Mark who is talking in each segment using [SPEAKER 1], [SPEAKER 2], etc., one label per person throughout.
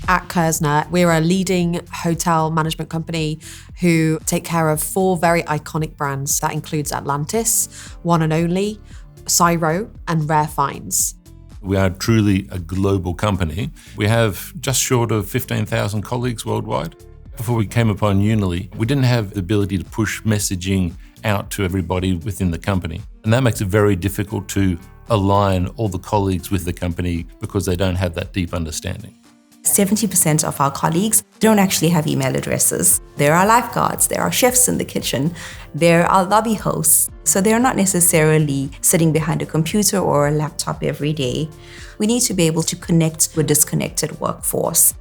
[SPEAKER 1] At Kerzner, we're a leading hotel management company who take care of 4 very iconic brands. That includes Atlantis, One and Only, Cyro, and Rare Finds.
[SPEAKER 2] We are truly a global company. We have just short of 15,000 colleagues worldwide. Before we came upon Unily, we didn't have the ability to push messaging out to everybody within the company. And that makes it very difficult to align all the colleagues with the company because they don't have that deep understanding.
[SPEAKER 3] 70% of our colleagues don't actually have email addresses. There are lifeguards, there are chefs in the kitchen, there are lobby hosts. So they're not necessarily sitting behind a computer or a laptop every day. We need to be able to connect with a disconnected workforce.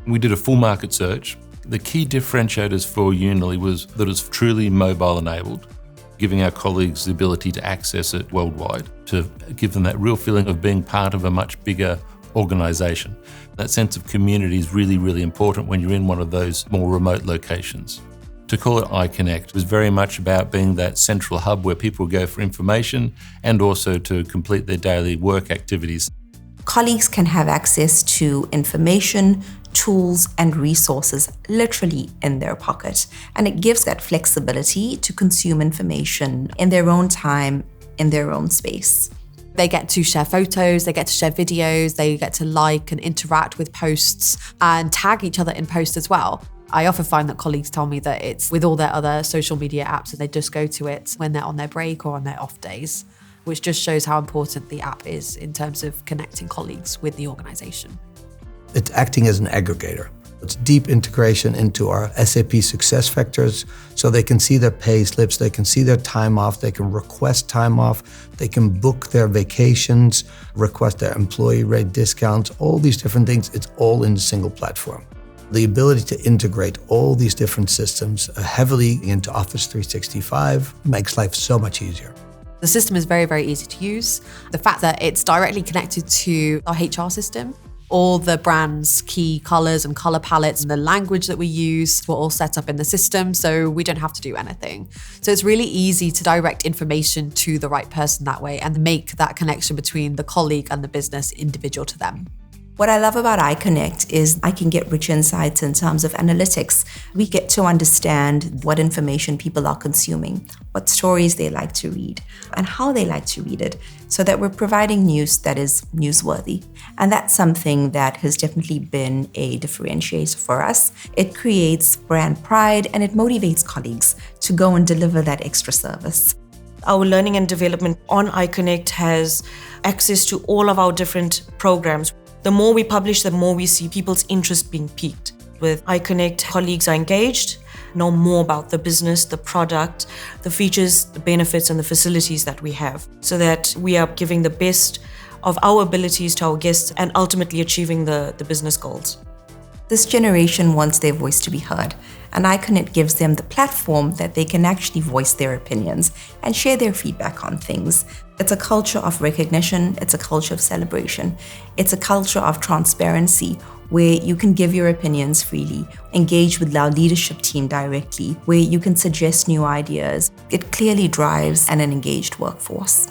[SPEAKER 2] We did a full market search. The key differentiators for Unily was that it's truly mobile enabled, giving our colleagues the ability to access it worldwide, to give them that real feeling of being part of a much bigger organisation. That sense of community is really, really important when you're in one of those more remote locations. To call it iConnect was very much about being that central hub where people go for information and also to complete their daily work activities.
[SPEAKER 3] Colleagues can have access to information, tools, and resources literally in their pocket. And it gives that flexibility to consume information in their own time, in their own space.
[SPEAKER 1] They get to share photos, they get to share videos, they get to like and interact with posts and tag each other in posts as well. I often find that colleagues tell me that it's with all their other social media apps that they just go to it when they're on their break or on their off days, which just shows how important the app is in terms of connecting colleagues with the organisation.
[SPEAKER 4] It's acting as an aggregator. It's deep integration into our SAP SuccessFactors so they can see their pay slips, they can see their time off, they can request time off, they can book their vacations, request their employee rate discounts, all these different things. It's all in a single platform. The ability to integrate all these different systems heavily into Office 365 makes life so much easier.
[SPEAKER 1] The system is very, very easy to use. The fact that it's directly connected to our HR system, all the brand's key colors and color palettes and the language that we use were all set up in the system, so we don't have to do anything. So it's really easy to direct information to the right person that way and make that connection between the colleague and the business individual to them.
[SPEAKER 3] What I love about iConnect is I can get rich insights in terms of analytics. We get to understand what information people are consuming, what stories they like to read, and how they like to read it, so that we're providing news that is newsworthy. And that's something that has definitely been a differentiator for us. It creates brand pride and it motivates colleagues to go and deliver that extra service.
[SPEAKER 5] Our learning and development on iConnect has access to all of our different programs. The more we publish, the more we see people's interest being piqued. With iConnect, colleagues are engaged, know more about the business, the product, the features, the benefits, and the facilities that we have, so that we are giving the best of our abilities to our guests and ultimately achieving the business goals.
[SPEAKER 3] This generation wants their voice to be heard, and iConnect gives them the platform that they can actually voice their opinions and share their feedback on things. It's a culture of recognition, it's a culture of celebration, it's a culture of transparency where you can give your opinions freely, engage with our leadership team directly, where you can suggest new ideas. It clearly drives an engaged workforce.